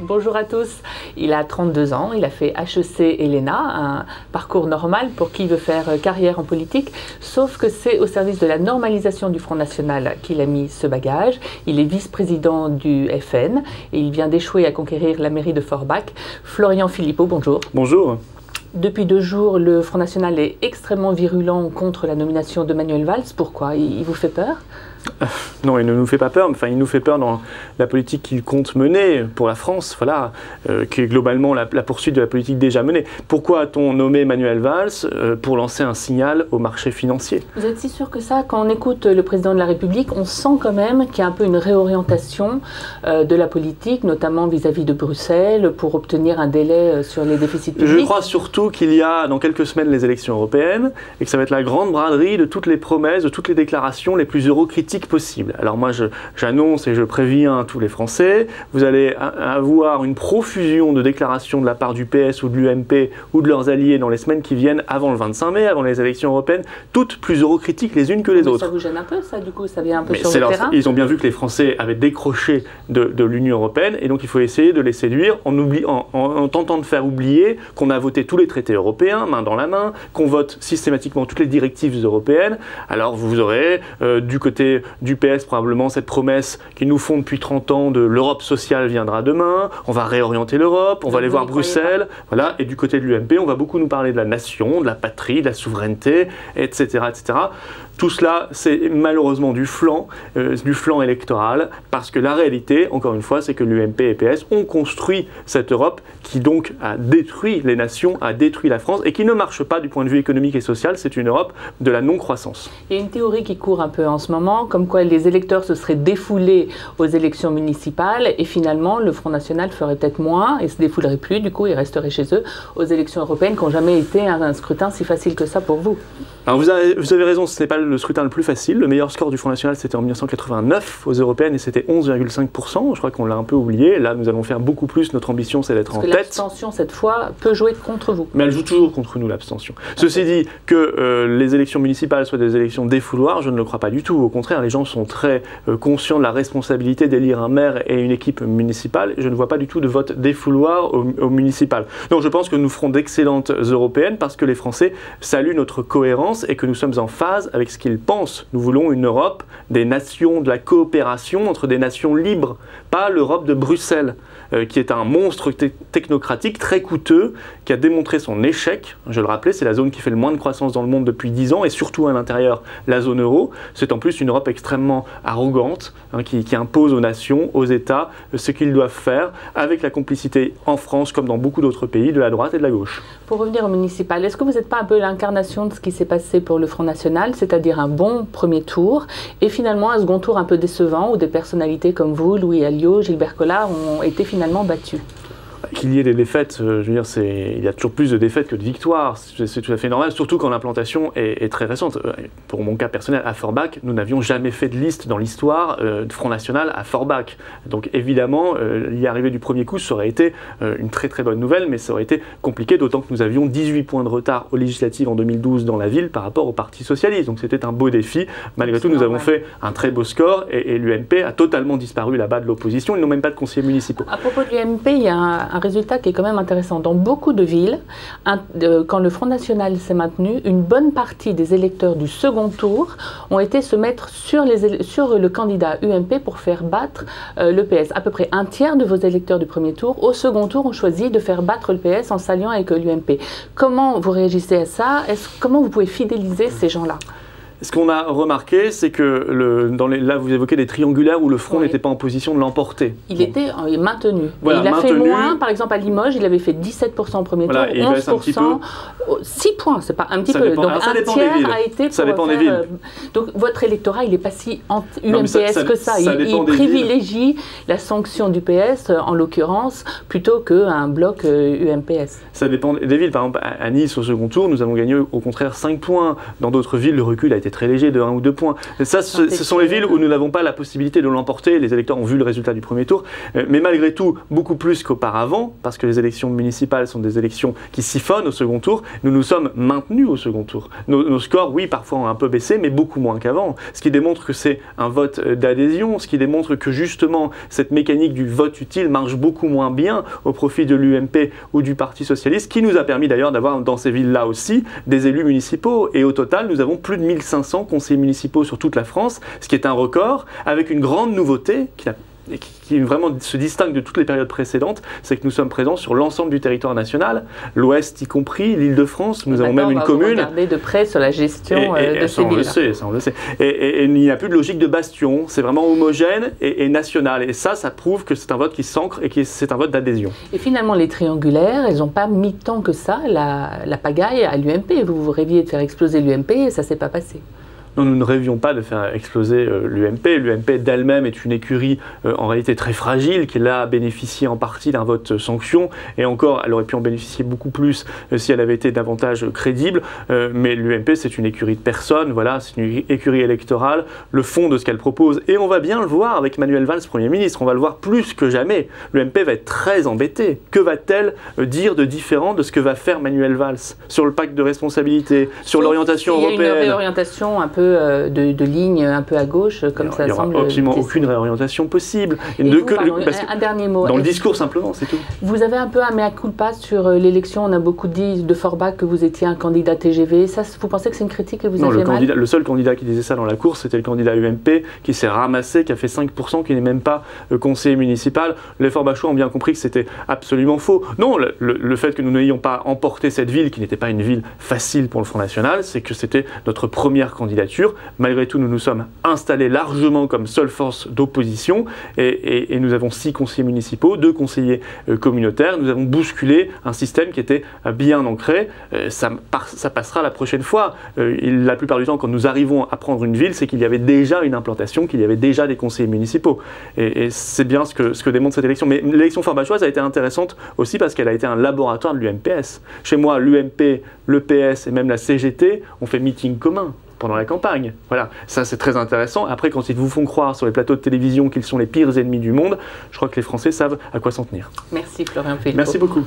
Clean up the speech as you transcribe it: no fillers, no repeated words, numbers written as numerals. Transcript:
Bonjour à tous. Il a 32 ans, il a fait HEC et l'ENA, un parcours normal pour qui veut faire carrière en politique, sauf que c'est au service de la normalisation du Front National qu'il a mis ce bagage. Il est vice-président du FN et il vient d'échouer à conquérir la mairie de Forbach. Florian Philippot, bonjour. Bonjour. Depuis 2 jours, le Front National est extrêmement virulent contre la nomination de Manuel Valls. Pourquoi? Il vous fait peur? Non, il ne nous fait pas peur, enfin il nous fait peur dans la politique qu'il compte mener pour la France, voilà, qui est globalement la poursuite de la politique déjà menée. Pourquoi a-t-on nommé Manuel Valls? Pour lancer un signal au marché financier. Vous êtes si sûr que ça? Quand on écoute le président de la République, on sent quand même qu'il y a un peu une réorientation de la politique, notamment vis-à-vis de Bruxelles, pour obtenir un délai sur les déficits publics. Je crois surtout qu'il y a dans quelques semaines les élections européennes et que ça va être la grande braderie de toutes les promesses, de toutes les déclarations les plus eurocritiques possible. Alors moi j'annonce et je préviens tous les Français, vous allez avoir une profusion de déclarations de la part du PS ou de l'UMP ou de leurs alliés dans les semaines qui viennent avant le 25 mai, avant les élections européennes, toutes plus eurocritiques les unes que les autres. Ça vous gêne un peu ça, du coup, ça vient un peu sur le terrain? Ils ont bien vu que les Français avaient décroché de l'Union européenne et donc il faut essayer de les séduire en tentant de faire oublier qu'on a voté tous les traités européens, main dans la main, qu'on vote systématiquement toutes les directives européennes. Alors vous aurez du côté du PS probablement cette promesse qu'ils nous font depuis 30 ans de l'Europe sociale viendra demain, on va réorienter l'Europe, on va aller voir Bruxelles, voilà, et du côté de l'UMP, on va beaucoup nous parler de la nation, de la patrie, de la souveraineté, etc. etc. Tout cela, c'est malheureusement du flanc électoral, parce que la réalité, encore une fois, c'est que l'UMP et PS ont construit cette Europe qui donc a détruit les nations, a détruit la France, et qui ne marche pas du point de vue économique et social, c'est une Europe de la non-croissance. Il y a une théorie qui court un peu en ce moment, comme quoi les électeurs se seraient défoulés aux élections municipales, et finalement, le Front National ferait peut-être moins, et ne se défoulerait plus, du coup, ils resteraient chez eux, aux élections européennes, qui n'ont jamais été un scrutin si facile que ça pour vous. Alors vous avez raison, ce n'est pas le scrutin le plus facile. Le meilleur score du Front National, c'était en 1989 aux européennes et c'était 11,5%. Je crois qu'on l'a un peu oublié. Là, nous allons faire beaucoup plus. Notre ambition, c'est d'être en tête. L'abstention, cette fois, peut jouer contre vous. Mais elle joue toujours contre nous, l'abstention. Ceci dit, que les élections municipales soient des élections défouloirs, je ne le crois pas du tout. Au contraire, les gens sont très conscients de la responsabilité d'élire un maire et une équipe municipale. Je ne vois pas du tout de vote défouloir au municipal. Donc je pense que nous ferons d'excellentes européennes parce que les Français saluent notre cohérence et que nous sommes en phase avec ce qu'ils pensent. Nous voulons une Europe des nations, de la coopération entre des nations libres, pas l'Europe de Bruxelles, qui est un monstre technocratique très coûteux, qui a démontré son échec. Je le rappelais, c'est la zone qui fait le moins de croissance dans le monde depuis 10 ans, et surtout à l'intérieur, la zone euro. C'est en plus une Europe extrêmement arrogante, qui impose aux nations, aux États, ce qu'ils doivent faire, avec la complicité en France, comme dans beaucoup d'autres pays, de la droite et de la gauche. Pour revenir au municipal, est-ce que vous n'êtes pas un peu l'incarnation de ce qui s'est passé pour le Front National, c'est-à-dire un bon premier tour, et finalement un second tour un peu décevant, où des personnalités comme vous, Louis Alliot, Gilbert Collard, ont été finalement battus? Qu'il y ait des défaites, je veux dire, il y a toujours plus de défaites que de victoires, c'est tout à fait normal, surtout quand l'implantation est très récente. Pour mon cas personnel, à Forbach, nous n'avions jamais fait de liste dans l'histoire de Front National à Forbach. Donc évidemment, y arriver du premier coup, ça aurait été une très très bonne nouvelle, mais ça aurait été compliqué, d'autant que nous avions 18 points de retard aux législatives en 2012 dans la ville par rapport au Parti Socialiste. Donc c'était un beau défi. Malgré tout, nous avons fait un très beau score et l'UMP a totalement disparu là-bas de l'opposition. Ils n'ont même pas de conseillers municipaux. À propos de l'UMP, il y a un résultat qui est quand même intéressant. Dans beaucoup de villes, quand le Front National s'est maintenu, une bonne partie des électeurs du second tour ont été se mettre sur le candidat UMP pour faire battre le PS. À peu près un tiers de vos électeurs du premier tour, au second tour, ont choisi de faire battre le PS en s'alliant avec l'UMP. Comment vous réagissez à ça? Comment vous pouvez fidéliser ces gens-là? Ce qu'on a remarqué, c'est que là, vous évoquez des triangulaires où le Front n'était pas en position de l'emporter. Il était maintenu. Voilà, il a fait moins, par exemple à Limoges, il avait fait 17% au premier tour, 11%, 6 points, c'est pas un petit peu. Donc un tiers a été pour ça dépend des villes. Donc votre électorat, il n'est pas si UMPS que ça. Il privilégie la sanction du PS, en l'occurrence, plutôt qu'un bloc UMPS. Ça dépend des villes. Par exemple, à Nice, au second tour, nous avons gagné au contraire 5 points. Dans d'autres villes, le recul a été était très léger, de 1 ou 2 points. Et ça, ce sont les villes où nous n'avons pas la possibilité de l'emporter. Les électeurs ont vu le résultat du premier tour, mais malgré tout, beaucoup plus qu'auparavant, parce que les élections municipales sont des élections qui siphonnent au second tour. Nous nous sommes maintenus au second tour. Nos scores, oui, parfois ont un peu baissé, mais beaucoup moins qu'avant. Ce qui démontre que c'est un vote d'adhésion, ce qui démontre que justement, cette mécanique du vote utile marche beaucoup moins bien au profit de l'UMP ou du Parti socialiste, qui nous a permis d'ailleurs d'avoir dans ces villes-là aussi des élus municipaux. Et au total, nous avons plus de 1500 conseillers municipaux sur toute la France, ce qui est un record, avec une grande nouveauté qui vraiment se distingue de toutes les périodes précédentes, c'est que nous sommes présents sur l'ensemble du territoire national, l'Ouest y compris, l'Île-de-France, nous avons même une commune. On va regarder de près sur la gestion de ces villes. Ça on le sait. Et il n'y a plus de logique de bastion, c'est vraiment homogène et national. Et ça prouve que c'est un vote qui s'ancre et que c'est un vote d'adhésion. Et finalement, les triangulaires, elles n'ont pas mis tant que ça la pagaille à l'UMP. Vous rêviez de faire exploser l'UMP et ça ne s'est pas passé. Non, nous ne rêvions pas de faire exploser l'UMP. L'UMP d'elle-même est une écurie en réalité très fragile, qui là a bénéficié en partie d'un vote sanction. Et encore, elle aurait pu en bénéficier beaucoup plus si elle avait été davantage crédible. Mais l'UMP, c'est une écurie de personnes, voilà, c'est une écurie électorale. Le fond de ce qu'elle propose, et on va bien le voir avec Manuel Valls, Premier ministre, on va le voir plus que jamais. L'UMP va être très embêtée. Que va-t-elle dire de différent de ce que va faire Manuel Valls sur le pacte de responsabilité, sur l'orientation européenne? Il y a une réorientation un peu de ligne un peu à gauche, comme ça semble. Il n'y aura absolument aucune réorientation possible. Un dernier mot. Dans le discours simplement, c'est tout. Vous avez un peu un mea culpa sur l'élection. On a beaucoup dit de Forbach que vous étiez un candidat TGV. Ça, vous pensez que c'est une critique que vous avez fait mal? Le seul candidat qui disait ça dans la course, c'était le candidat UMP, qui s'est ramassé, qui a fait 5%, qui n'est même pas conseiller municipal. Les Forbachois ont bien compris que c'était absolument faux. Non, le fait que nous n'ayons pas emporté cette ville, qui n'était pas une ville facile pour le Front National, c'est que c'était notre première candidature. Malgré tout, nous nous sommes installés largement comme seule force d'opposition et nous avons 6 conseillers municipaux, 2 conseillers communautaires. Nous avons bousculé un système qui était bien ancré. Ça passera la prochaine fois. La plupart du temps, quand nous arrivons à prendre une ville, c'est qu'il y avait déjà une implantation, qu'il y avait déjà des conseillers municipaux. Et c'est bien ce que démontre cette élection. Mais l'élection forbachoise a été intéressante aussi parce qu'elle a été un laboratoire de l'UMPS. Chez moi, l'UMP, le PS et même la CGT ont fait meeting commun pendant la campagne. Voilà, ça c'est très intéressant. Après, quand ils vous font croire sur les plateaux de télévision qu'ils sont les pires ennemis du monde, je crois que les Français savent à quoi s'en tenir. Merci Florian Philippot. Merci beaucoup.